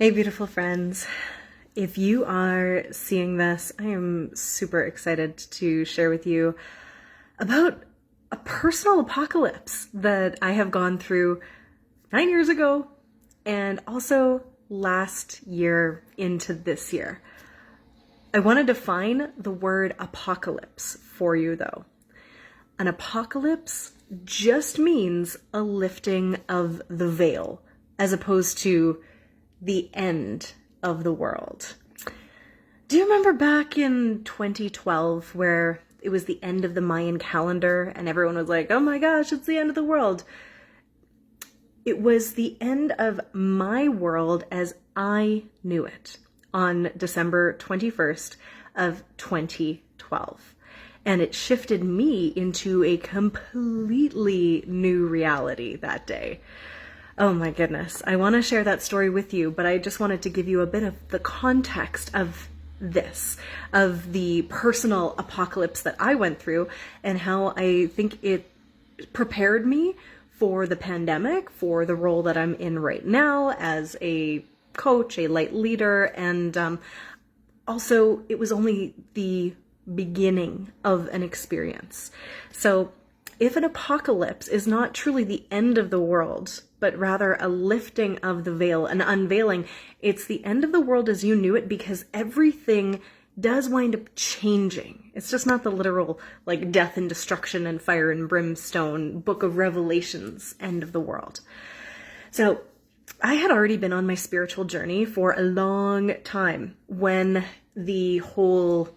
Hey, beautiful friends. If you are seeing this, I am super excited to share with you about a personal apocalypse that I have gone through 9 years ago and also last year into this year. I want to define the word apocalypse for you, though. An apocalypse just means a lifting of the veil, as opposed to the end of the world. Do you remember back in 2012 where it was the end of the Mayan calendar and everyone was like, oh my gosh, it's the end of the world? It was the end of my world as I knew it on December 21st of 2012. And it shifted me into a completely new reality that day. Oh my goodness. I want to share that story with you, but I just wanted to give you a bit of the context of this, of the personal apocalypse that I went through and how I think it prepared me for the pandemic, for the role that I'm in right now as a coach, a light leader, and also it was only the beginning of an experience. So if an apocalypse is not truly the end of the world, but rather a lifting of the veil, an unveiling, it's the end of the world as you knew it, because everything does wind up changing. It's just not the literal like death and destruction and fire and brimstone book of Revelations end of the world. So I had already been on my spiritual journey for a long time when the whole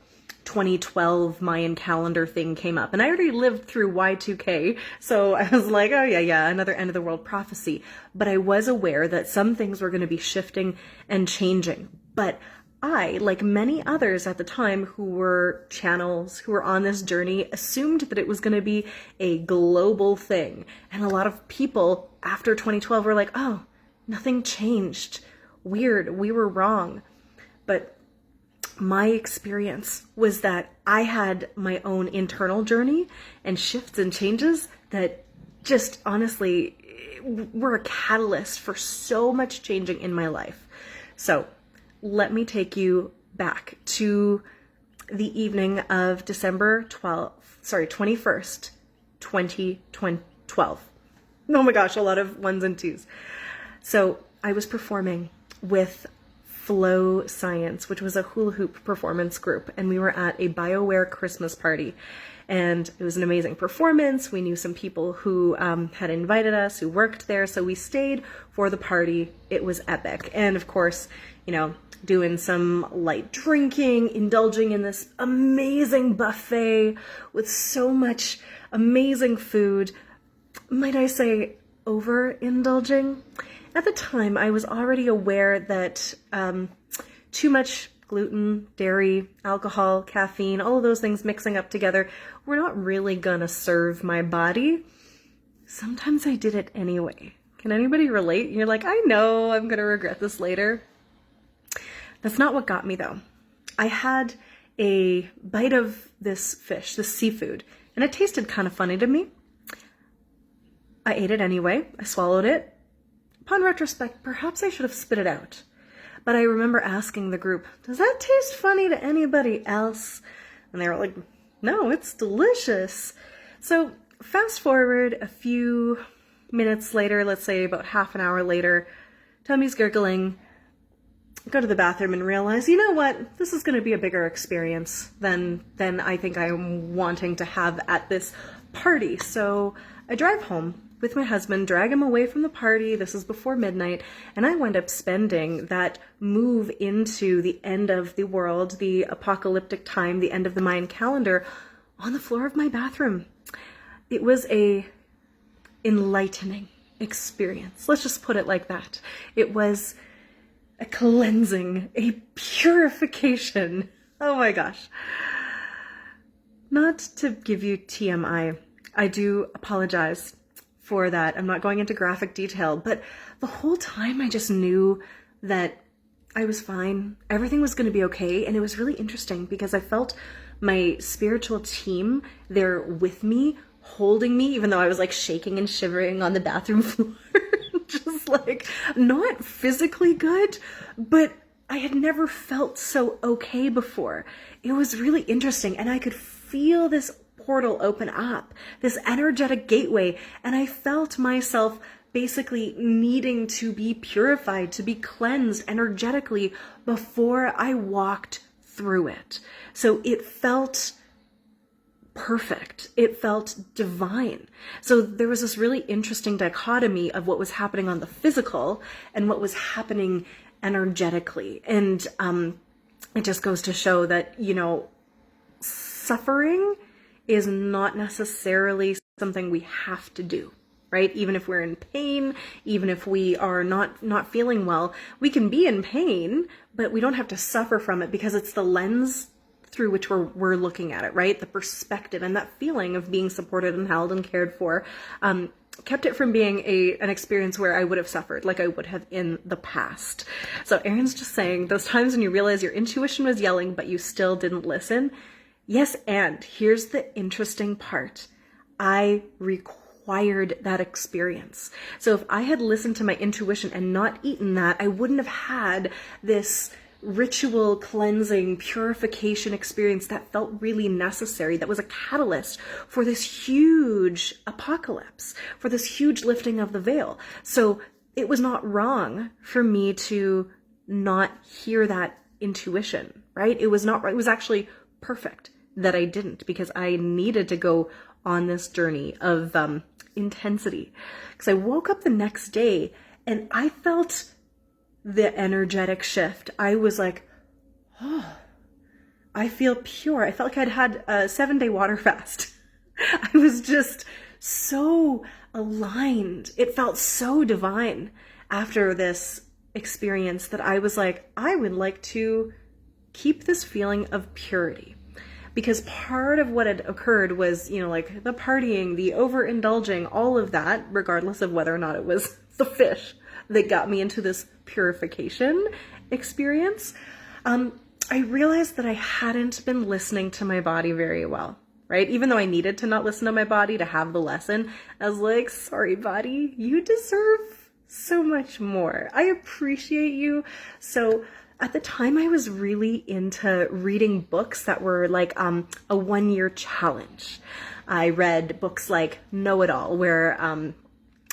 2012 Mayan calendar thing came up. And I already lived through Y2K, so I was like, oh yeah, another end of the world prophecy. But I was aware that some things were going to be shifting and changing. But I, like many others at the time who were channels, who were on this journey, assumed that it was going to be a global thing. And a lot of people after 2012 were like, oh, nothing changed. Weird, we were wrong. But my experience was that I had my own internal journey and shifts and changes that just honestly were a catalyst for so much changing in my life. So let me take you back to the evening of December 21st, 2012. Oh my gosh, a lot of ones and twos. So I was performing with Flow Science, which was a hula hoop performance group, and we were at a BioWare Christmas party, and it was an amazing performance. We knew some people who had invited us, who worked there, so we stayed for the party. It was epic, and of course, doing some light drinking, indulging in this amazing buffet with so much amazing food. Might I say, overindulging? At the time, I was already aware that too much gluten, dairy, alcohol, caffeine, all of those things mixing up together were not really gonna serve my body. Sometimes I did it anyway. Can anybody relate? You're like, I know I'm gonna regret this later. That's not what got me though. I had a bite of this fish, this seafood, and it tasted kind of funny to me. I ate it anyway. I swallowed it. Upon retrospect, perhaps I should have spit it out. But I remember asking the group, does that taste funny to anybody else? And they were like, no, it's delicious. So fast forward a few minutes later, let's say about half an hour later, tummy's gurgling, go to the bathroom and realize, you know what, this is going to be a bigger experience than I think I'm wanting to have at this party. So I drive home with my husband, drag him away from the party. This is before midnight, and I wind up spending that move into the end of the world, the apocalyptic time, the end of the Mayan calendar, on the floor of my bathroom. It was a enlightening experience. Let's just put it like that. It was a cleansing, a purification. Oh my gosh. Not to give you TMI, I do apologize for that. I'm not going into graphic detail, but the whole time I just knew that I was fine. Everything was going to be okay. And it was really interesting because I felt my spiritual team there with me, holding me, even though I was like shaking and shivering on the bathroom floor, just like not physically good, but I had never felt so okay before. It was really interesting, and I could feel this portal open up, this energetic gateway, and I felt myself basically needing to be purified, to be cleansed energetically before I walked through it. So it felt perfect. It felt divine. So there was this really interesting dichotomy of what was happening on the physical and what was happening energetically. And it just goes to show that, suffering is not necessarily something we have to do, right? Even if we're in pain, even if we are not feeling well, we can be in pain, but we don't have to suffer from it, because it's the lens through which we're looking at it, right? The perspective and that feeling of being supported and held and cared for kept it from being an experience where I would have suffered like I would have in the past. So Erin's just saying, those times when you realize your intuition was yelling, but you still didn't listen. Yes, and here's the interesting part. I required that experience. So if I had listened to my intuition and not eaten that, I wouldn't have had this ritual cleansing purification experience that felt really necessary, that was a catalyst for this huge apocalypse, for this huge lifting of the veil. So it was not wrong for me to not hear that intuition, right? It was not right. It was actually perfect that I didn't, because I needed to go on this journey of intensity. Because I woke up the next day and I felt the energetic shift. I was like, oh, I feel pure. I felt like I'd had a 7-day water fast. I was just so aligned. It felt so divine after this experience that I was like, I would like to keep this feeling of purity. Because part of what had occurred was, like the partying, the overindulging, all of that, regardless of whether or not it was the fish that got me into this purification experience. I realized that I hadn't been listening to my body very well, right? Even though I needed to not listen to my body to have the lesson, I was like, sorry, body, you deserve so much more. I appreciate you. So at the time, I was really into reading books that were like a 1-year challenge. I read books like Know It All, where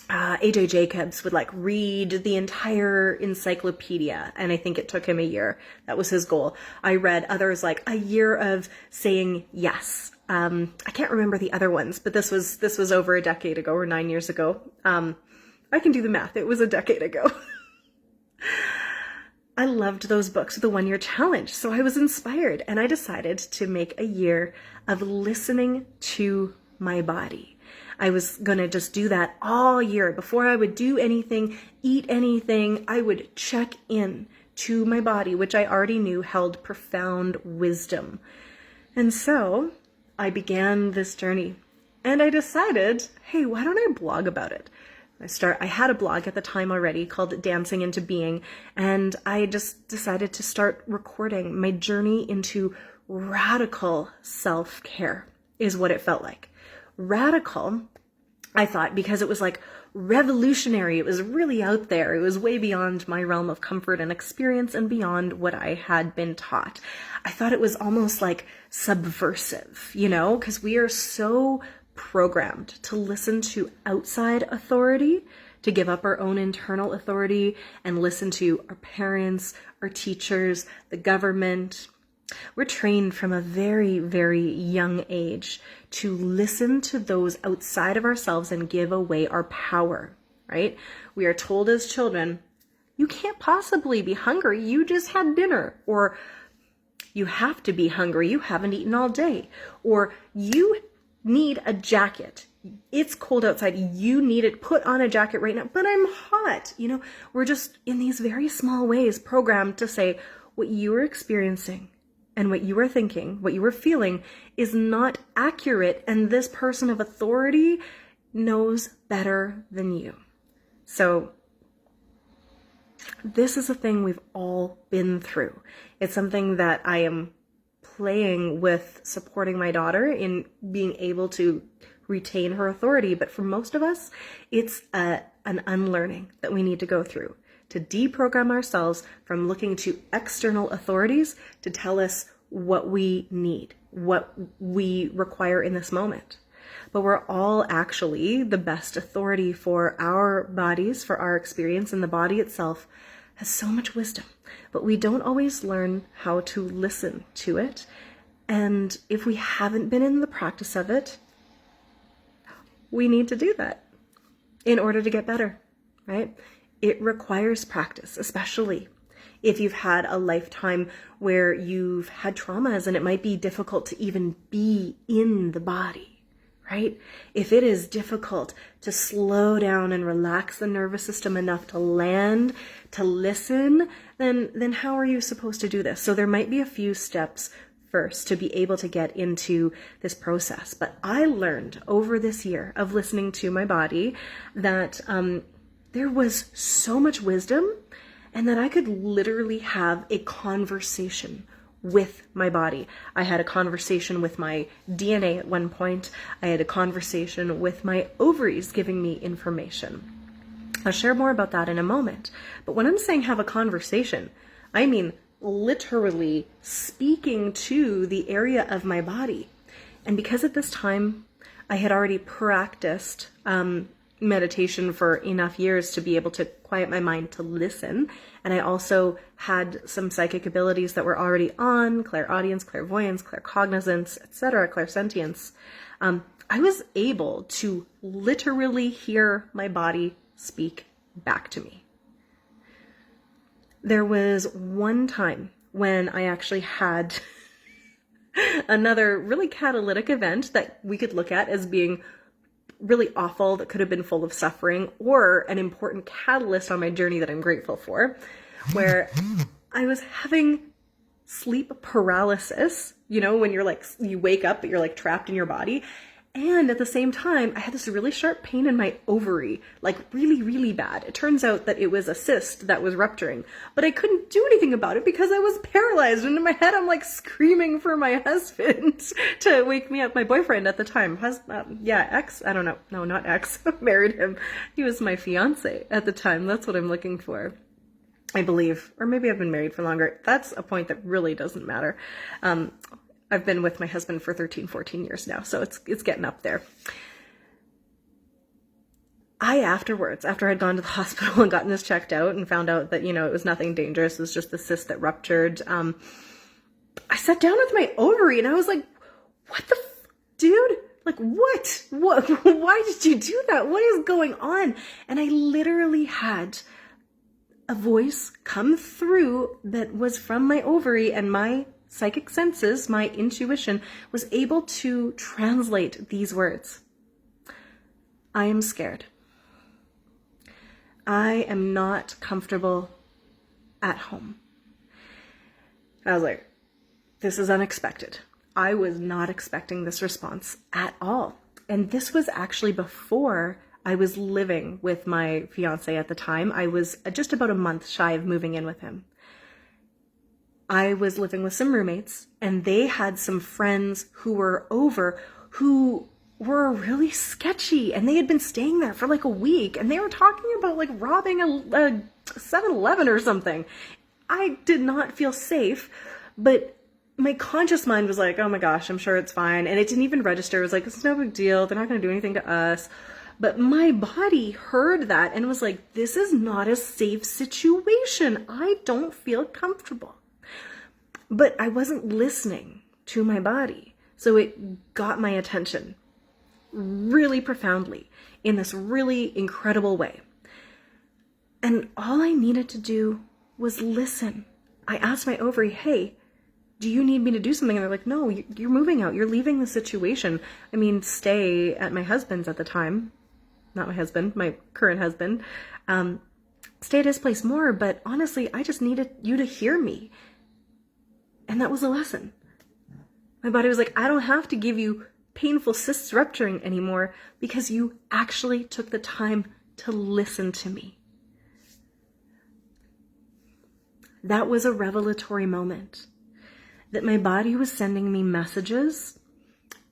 A.J. Jacobs would like read the entire encyclopedia, and I think it took him a year. That was his goal. I read others like a year of saying yes. I can't remember the other ones, but this was over a decade ago, or 9 years ago. I can do the math. It was a decade ago. I loved those books with the 1-year challenge. So I was inspired, and I decided to make a year of listening to my body. I was going to just do that all year. Before I would do anything, eat anything, I would check in to my body, which I already knew held profound wisdom. And so I began this journey, and I decided, hey, why don't I blog about it? I had a blog at the time already called Dancing into Being, and I just decided to start recording my journey into radical self-care is what it felt like. Radical, I thought, because it was like revolutionary. It was really out there. It was way beyond my realm of comfort and experience and beyond what I had been taught. I thought it was almost like subversive, because we are so programmed to listen to outside authority, to give up our own internal authority and listen to our parents, our teachers, the government. We're trained from a very, very young age to listen to those outside of ourselves and give away our power, right? We are told as children, you can't possibly be hungry, you just had dinner, or you have to be hungry, you haven't eaten all day, or you need a jacket. It's cold outside. You need it. Put on a jacket right now. But I'm hot. We're just in these very small ways programmed to say what you are experiencing and what you are thinking, what you are feeling is not accurate. And this person of authority knows better than you. So this is a thing we've all been through. It's something that I am playing with supporting my daughter in being able to retain her authority. But for most of us, it's an unlearning that we need to go through to deprogram ourselves from looking to external authorities to tell us what we need, what we require in this moment. But we're all actually the best authority for our bodies, for our experience, and the body itself has so much wisdom, but we don't always learn how to listen to it. And if we haven't been in the practice of it, we need to do that in order to get better, right? It requires practice, especially if you've had a lifetime where you've had traumas and it might be difficult to even be in the body, right? If it is difficult to slow down and relax the nervous system enough to land, to listen, then how are you supposed to do this? So there might be a few steps first to be able to get into this process. But I learned over this year of listening to my body that there was so much wisdom, and that I could literally have a conversation with my body. I had a conversation with my DNA at one point. I had a conversation with my ovaries giving me information. I'll share more about that in a moment. But when I'm saying have a conversation, I mean literally speaking to the area of my body. And because at this time I had already practiced meditation for enough years to be able to quiet my mind to listen, and I also had some psychic abilities that were already on, clairaudience, clairvoyance, claircognizance, etc., clairsentience, I was able to literally hear my body speak back to me. There was one time when I actually had another really catalytic event that we could look at as being really awful, that could have been full of suffering, or an important catalyst on my journey that I'm grateful for, where I was having sleep paralysis, when you're like, you wake up, but you're like trapped in your body. And at the same time, I had this really sharp pain in my ovary, like really, really bad. It turns out that it was a cyst that was rupturing, but I couldn't do anything about it because I was paralyzed. And in my head, I'm like screaming for my husband to wake me up. My boyfriend at the time, ex, I don't know. No, not ex. Married him. He was my fiance at the time. That's what I'm looking for, I believe. Or maybe I've been married for longer. That's a point that really doesn't matter. I've been with my husband for 13, 14 years now, so it's getting up there. Afterwards, after I'd gone to the hospital and gotten this checked out and found out that, it was nothing dangerous, it was just the cyst that ruptured, I sat down with my ovary and I was like, what the dude? Like, what? Why did you do that? What is going on? And I literally had a voice come through that was from my ovary, and my psychic senses, my intuition, was able to translate these words. I am scared. I am not comfortable at home. I was like, this is unexpected. I was not expecting this response at all. And this was actually before I was living with my fiance at the time. I was just about a month shy of moving in with him. I was living with some roommates, and they had some friends who were over who were really sketchy, and they had been staying there for like a week, and they were talking about like robbing a 7-Eleven or something. I did not feel safe, but my conscious mind was like, oh my gosh, I'm sure it's fine. And it didn't even register. It was like, it's no big deal. They're not going to do anything to us. But my body heard that and was like, this is not a safe situation. I don't feel comfortable. But I wasn't listening to my body. So it got my attention really profoundly in this really incredible way. And all I needed to do was listen. I asked my ovary, hey, do you need me to do something? And they're like, no, you're moving out. You're leaving the situation. I mean, stay at my husband's at the time. Not my husband, my current husband. Stay at his place more. But honestly, I just needed you to hear me. And that was a lesson. My body was like, I don't have to give you painful cysts rupturing anymore because you actually took the time to listen to me. That was a revelatory moment. That my body was sending me messages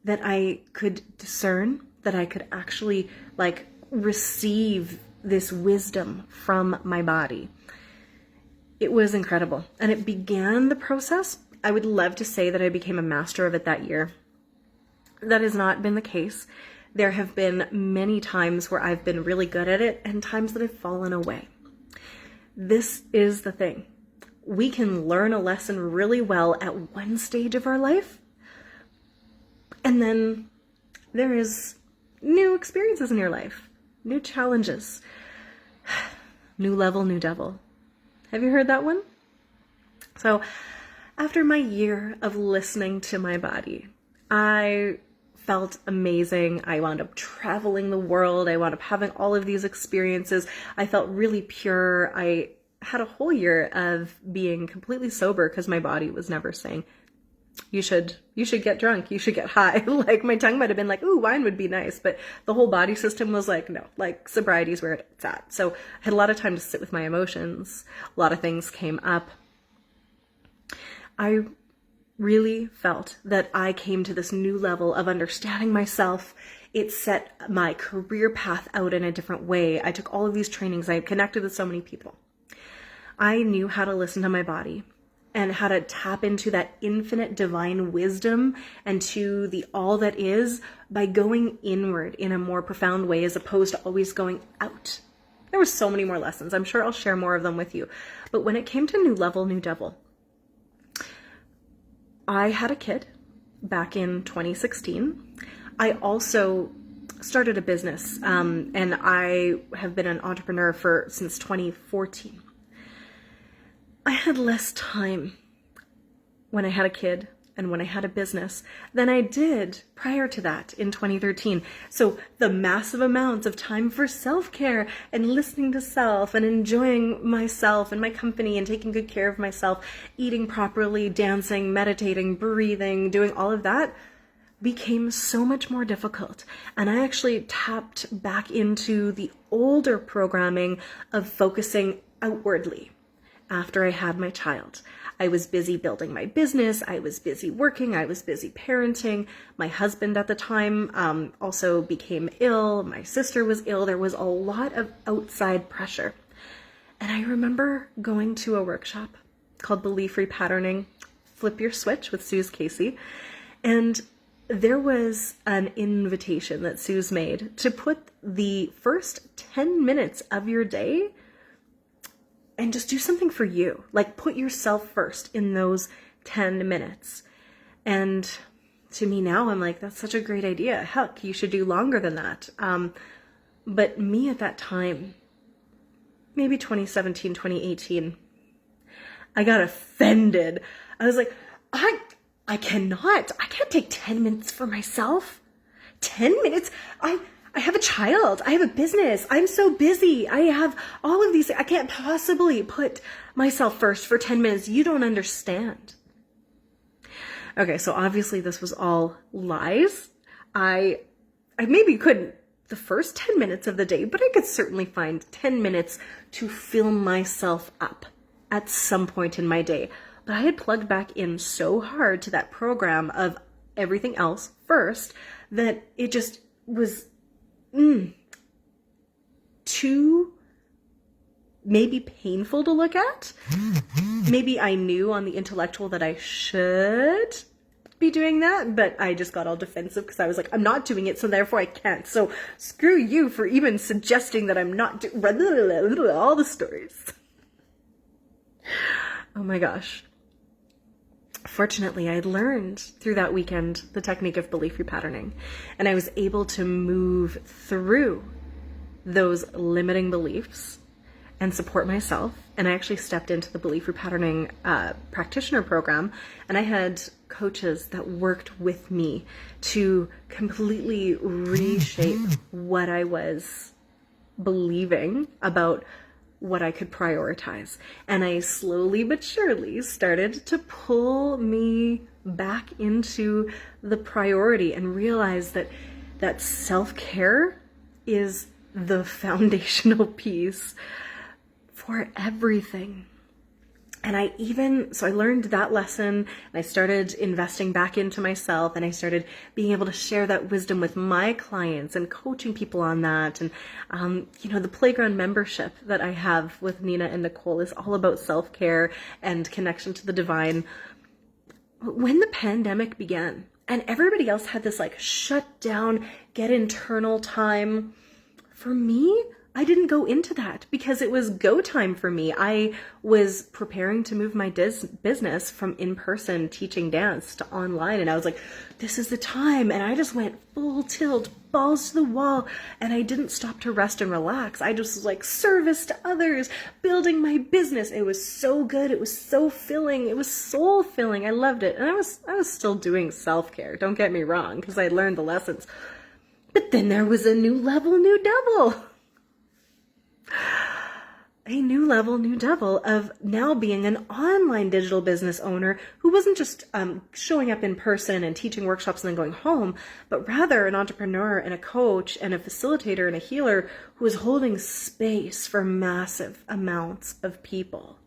that I could discern that I could actually like receive this wisdom from my body. It was incredible. And it began the process. I would love to say that I became a master of it that year. That has not been the case. There have been many times where I've been really good at it and times that I've fallen away. This is the thing. We can learn a lesson really well at one stage of our life, and then there is new experiences in your life, new challenges, new level, new devil. Have you heard that one? So after my year of listening to my body, I felt amazing. I wound up traveling the world. I wound up having all of these experiences. I felt really pure. I had a whole year of being completely sober because my body was never saying, you should get drunk, you should get high. Like my tongue might have been like, ooh, wine would be nice. But the whole body system was like, no, like sobriety is where it's at. So I had a lot of time to sit with my emotions. A lot of things came up. I really felt that I came to this new level of understanding myself. It set my career path out in a different way. I took all of these trainings. I connected with so many people. I knew how to listen to my body and how to tap into that infinite divine wisdom and to the all that is by going inward in a more profound way as opposed to always going out. There were so many more lessons. I'm sure I'll share more of them with you. But when it came to new level, new devil, I had a kid back in 2016. I also started a business, and I have been an entrepreneur since 2014. I had less time when I had a kid and when I had a business than I did prior to that in 2013. So the massive amounts of time for self-care and listening to self and enjoying myself and my company and taking good care of myself, eating properly, dancing, meditating, breathing, doing all of that became so much more difficult. And I actually tapped back into the older programming of focusing outwardly after I had my child. I was busy building my business. I was busy working. I was busy parenting. My husband at the time also became ill. My sister was ill. There was a lot of outside pressure. And I remember going to a workshop called Belief Repatterning, Flip Your Switch with Suze Casey. And there was an invitation that Suze made to put the first 10 minutes of your day and just do something for you. Like put yourself first in those 10 minutes. And to me now, I'm like, that's such a great idea. Heck, you should do longer than that. But me at that time, maybe 2017, 2018, I got offended. I was like, I can't take 10 minutes for myself. 10 minutes? I have a child. I have a business. I'm so busy. I have all of these. I can't possibly put myself first for 10 minutes. You don't understand. Okay, so obviously this was all lies. I maybe couldn't the first 10 minutes of the day, but I could certainly find 10 minutes to fill myself up at some point in my day. But I had plugged back in so hard to that program of everything else first that it just was too maybe painful to look at. Maybe I knew on the intellectual that I should be doing that, but I just got all defensive because I was like, I'm not doing it, so therefore I can't. So screw you for even suggesting that I'm not doing all the stories. Oh my gosh. Fortunately, I learned through that weekend the technique of belief repatterning, and I was able to move through those limiting beliefs and support myself. And I actually stepped into the belief repatterning practitioner program, and I had coaches that worked with me to completely reshape what I was believing about what I could prioritize. And I slowly but surely started to pull me back into the priority and realize that self-care is the foundational piece for everything. And so I learned that lesson, and I started investing back into myself, and I started being able to share that wisdom with my clients and coaching people on that. And, the playground membership that I have with Nina and Nicole is all about self-care and connection to the divine. When the pandemic began and everybody else had this like shut down, get internal time, for me, I didn't go into that because it was go time for me. I was preparing to move my business from in-person teaching dance to online. And I was like, this is the time. And I just went full tilt, balls to the wall. And I didn't stop to rest and relax. I just was like service to others, building my business. It was so good. It was so filling. It was soul filling. I loved it. And I was still doing self-care. Don't get me wrong, because I learned the lessons. But then there was a new level, new devil. A new level, new devil of now being an online digital business owner who wasn't just showing up in person and teaching workshops and then going home, but rather an entrepreneur and a coach and a facilitator and a healer who was holding space for massive amounts of people.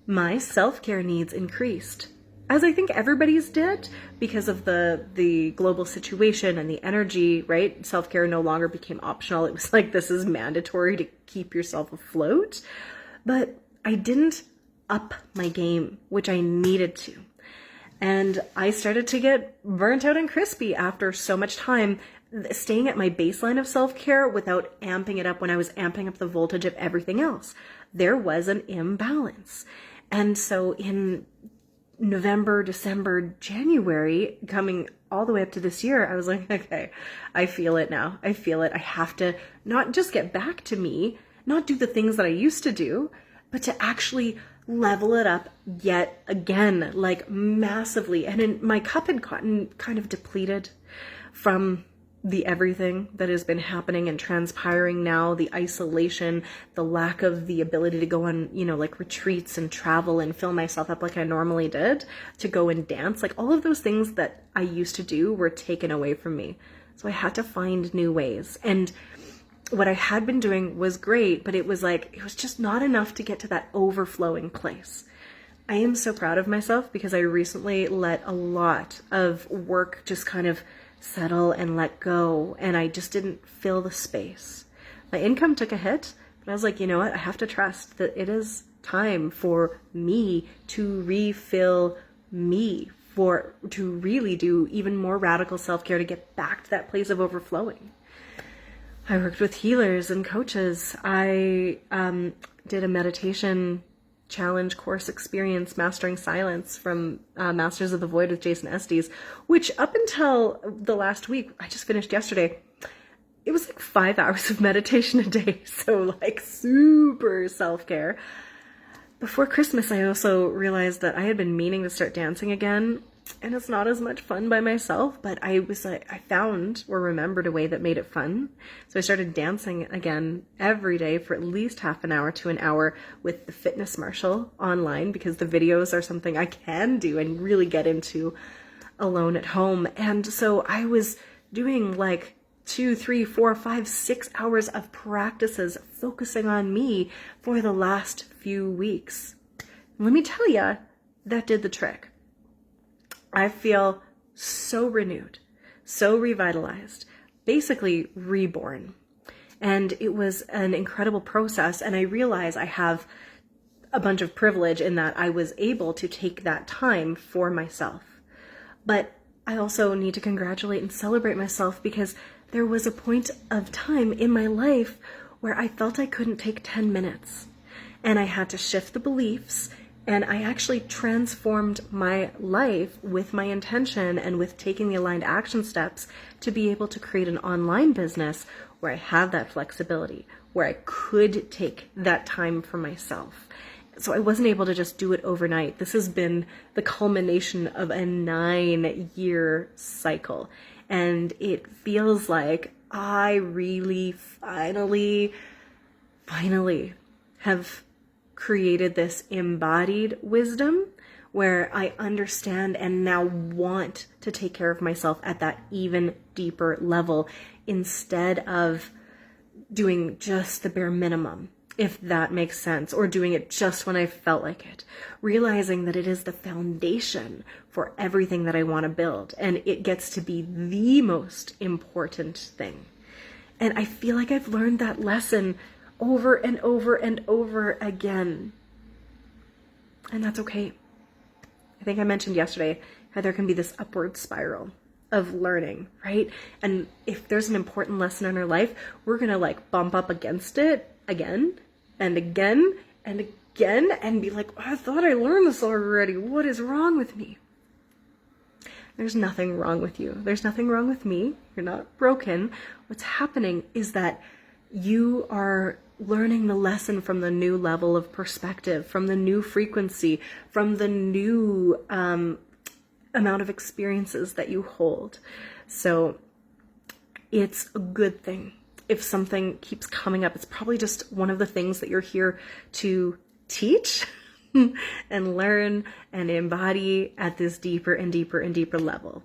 My self-care needs increased, as I think everybody's did, because of the global situation and the energy, right? Self-care no longer became optional. It was like, this is mandatory to keep yourself afloat. But I didn't up my game, which I needed to. And I started to get burnt out and crispy after so much time staying at my baseline of self-care without amping it up when I was amping up the voltage of everything else. There was an imbalance. And so in November, December, January, coming all the way up to this year, I was like, okay, I feel it now. I feel it. I have to not just get back to me, not do the things that I used to do, but to actually level it up yet again, like massively. And my cup had gotten kind of depleted from the everything that has been happening and transpiring now, the isolation, the lack of the ability to go on, like retreats and travel and fill myself up like I normally did, to go and dance, like all of those things that I used to do were taken away from me. So I had to find new ways. And what I had been doing was great, but it was just not enough to get to that overflowing place. I am so proud of myself because I recently let a lot of work just kind of settle and let go, and I just didn't fill the space. My income took a hit, but I was like, you know what? I have to trust that it is time for me to refill me, to really do even more radical self-care to get back to that place of overflowing. I worked with healers and coaches. I did a meditation challenge course experience, Mastering Silence, from Masters of the Void with Jason Estes, which up until the last week, I just finished yesterday, it was like 5 hours of meditation a day. So like super self-care. Before Christmas, I also realized that I had been meaning to start dancing again, and it's not as much fun by myself, but I found or remembered a way that made it fun. So I started dancing again every day for at least half an hour to an hour with the Fitness Marshal online, because the videos are something I can do and really get into alone at home. And so I was doing like 2, 3, 4, 5, 6 hours of practices focusing on me for the last few weeks. Let me tell you, that did the trick. I feel so renewed, so revitalized, basically reborn. And it was an incredible process. And I realize I have a bunch of privilege in that I was able to take that time for myself. But I also need to congratulate and celebrate myself, because there was a point of time in my life where I felt I couldn't take 10 minutes. And I had to shift the beliefs. And I actually transformed my life with my intention and with taking the aligned action steps to be able to create an online business where I have that flexibility, where I could take that time for myself. So I wasn't able to just do it overnight. This has been the culmination of a 9-year cycle. And it feels like I really finally have created this embodied wisdom where I understand and now want to take care of myself at that even deeper level, instead of doing just the bare minimum. if that makes sense, or doing it just when I felt like it, realizing that it is the foundation for everything that I want to build, and it gets to be the most important thing. And I feel like I've learned that lesson over and over and over again. And that's okay. I think I mentioned yesterday how there can be this upward spiral of learning, right? And if there's an important lesson in our life, we're going to like bump up against it again and again and again and be like, oh, I thought I learned this already. What is wrong with me? There's nothing wrong with you. There's nothing wrong with me. You're not broken. What's happening is that you are learning the lesson from the new level of perspective, from the new frequency, from the new amount of experiences that you hold. So it's a good thing. If something keeps coming up, it's probably just one of the things that you're here to teach and learn and embody at this deeper and deeper and deeper level.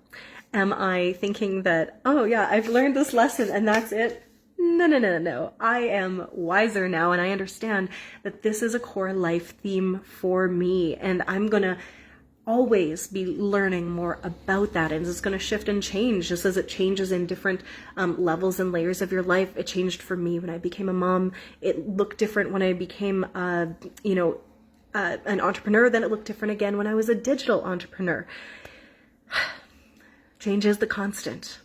Am I thinking that, oh yeah, I've learned this lesson and that's it? No. I am wiser now, and I understand that this is a core life theme for me, and I'm going to always be learning more about that, and it's going to shift and change just as it changes in different levels and layers of your life. It changed for me when I became a mom. It looked different when I became an entrepreneur. Then it looked different again when I was a digital entrepreneur. Change is the constant.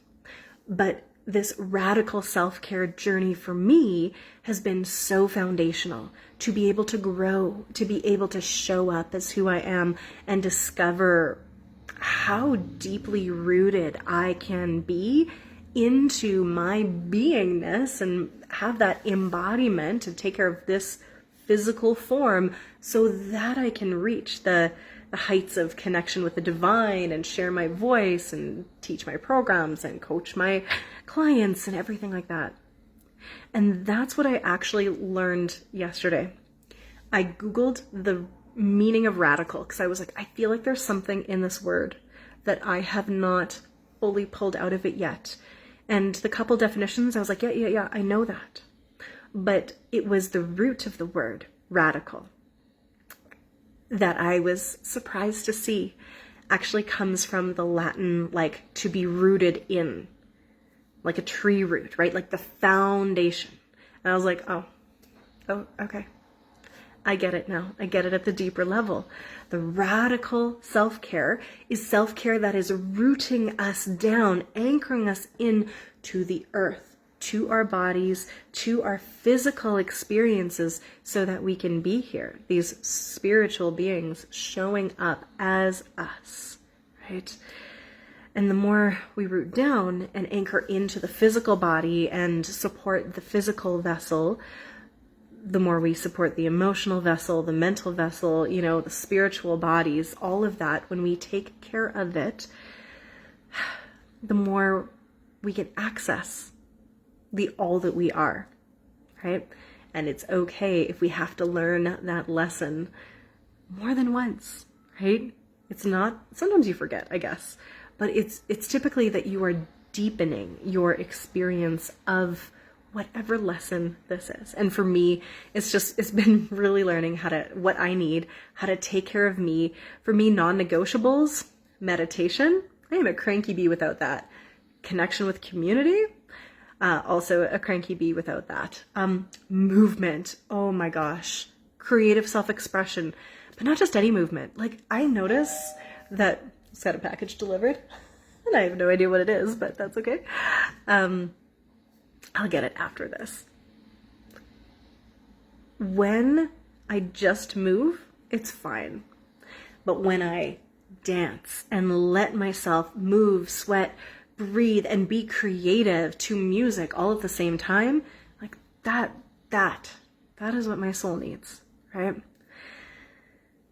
But this radical self-care journey for me has been so foundational to be able to grow, to be able to show up as who I am and discover how deeply rooted I can be into my beingness and have that embodiment to take care of this physical form so that I can reach the heights of connection with the divine and share my voice and teach my programs and coach my clients and everything like that. And that's what I actually learned yesterday. I Googled the meaning of radical because I was like, I feel like there's something in this word that I have not fully pulled out of it yet. And the couple definitions, I was like, yeah, I know that. But it was the root of the word radical that I was surprised to see actually comes from the Latin, like to be rooted in, like a tree root, right? Like the foundation. And I was like, oh, okay. I get it now. I get it at the deeper level. The radical self-care is self-care that is rooting us down, anchoring us in to the earth, to our bodies, to our physical experiences so that we can be here, these spiritual beings showing up as us, right? And the more we root down and anchor into the physical body and support the physical vessel, the more we support the emotional vessel, the mental vessel, the spiritual bodies, all of that, when we take care of it, the more we can access the all that we are, right? And it's okay if we have to learn that lesson more than once, right? It's not, sometimes you forget, I guess, but it's typically that you are deepening your experience of whatever lesson this is. And for me, it's been really learning what I need, how to take care of me. For me, non-negotiables, meditation. I am a cranky bee without that. Connection with community. Also a cranky bee without that. Movement. Oh my gosh. Creative self-expression, but not just any movement. Like I notice that I just got a package delivered and I have no idea what it is, but that's okay. I'll get it after this. When I just move, it's fine. But when I dance and let myself move, sweat, breathe, and be creative to music all at the same time, like that is what my soul needs, right?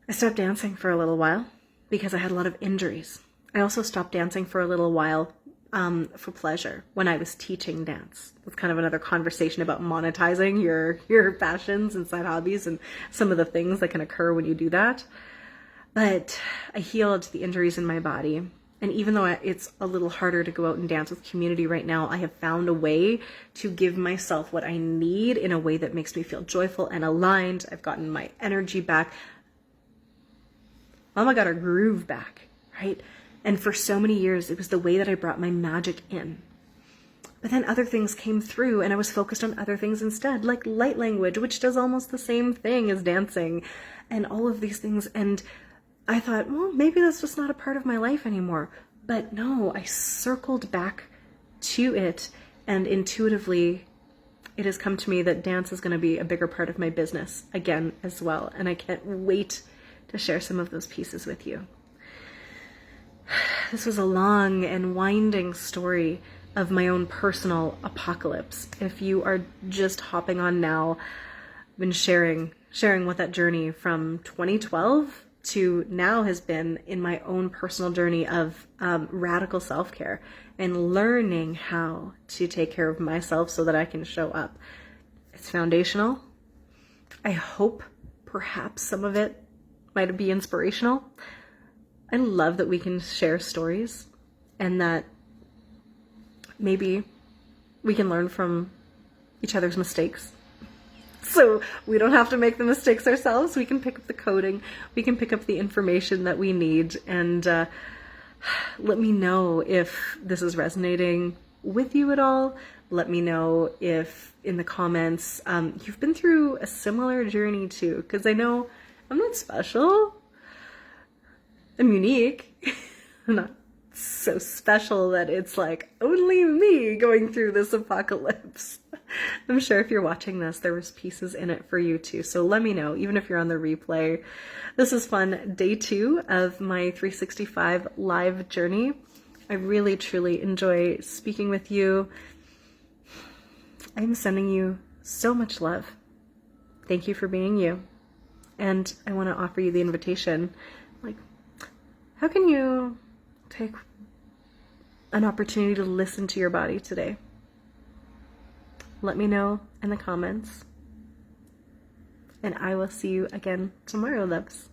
I stopped dancing for a little while because I had a lot of injuries. I also stopped dancing for a little while for pleasure when I was teaching dance. That's kind of another conversation about monetizing your passions and side hobbies and some of the things that can occur when you do that. But I healed the injuries in my body, And even though it's a little harder to go out and dance with community right now, I have found a way to give myself what I need in a way that makes me feel joyful and aligned. I've gotten my energy back. Mama got her groove back, right? And for so many years, it was the way that I brought my magic in. But then other things came through and I was focused on other things instead, like light language, which does almost the same thing as dancing and all of these things. And I thought, well, maybe that's just not a part of my life anymore. But no, I circled back to it, and intuitively it has come to me that dance is going to be a bigger part of my business again as well. And I can't wait to share some of those pieces with you. This was a long and winding story of my own personal apocalypse. If you are just hopping on now, I've been sharing what that journey from 2012 to now has been in my own personal journey of radical self-care and learning how to take care of myself so that I can show up. It's foundational. I hope perhaps some of it might be inspirational. I love that we can share stories and that maybe we can learn from each other's mistakes. So we don't have to make the mistakes ourselves. We can pick up the coding. We can pick up the information that we need. And let me know if this is resonating with you at all. Let me know if in the comments you've been through a similar journey too. Because I know I'm not special. I'm unique. I'm not so special that it's like only me going through this apocalypse. I'm sure if you're watching this, there was pieces in it for you too. So let me know, even if you're on the replay. This is fun. Day 2 of my 365 live journey. I really, truly enjoy speaking with you. I'm sending you so much love. Thank you for being you. And I want to offer you the invitation. Like, how can you take an opportunity to listen to your body today? Let me know in the comments. And I will see you again tomorrow, loves.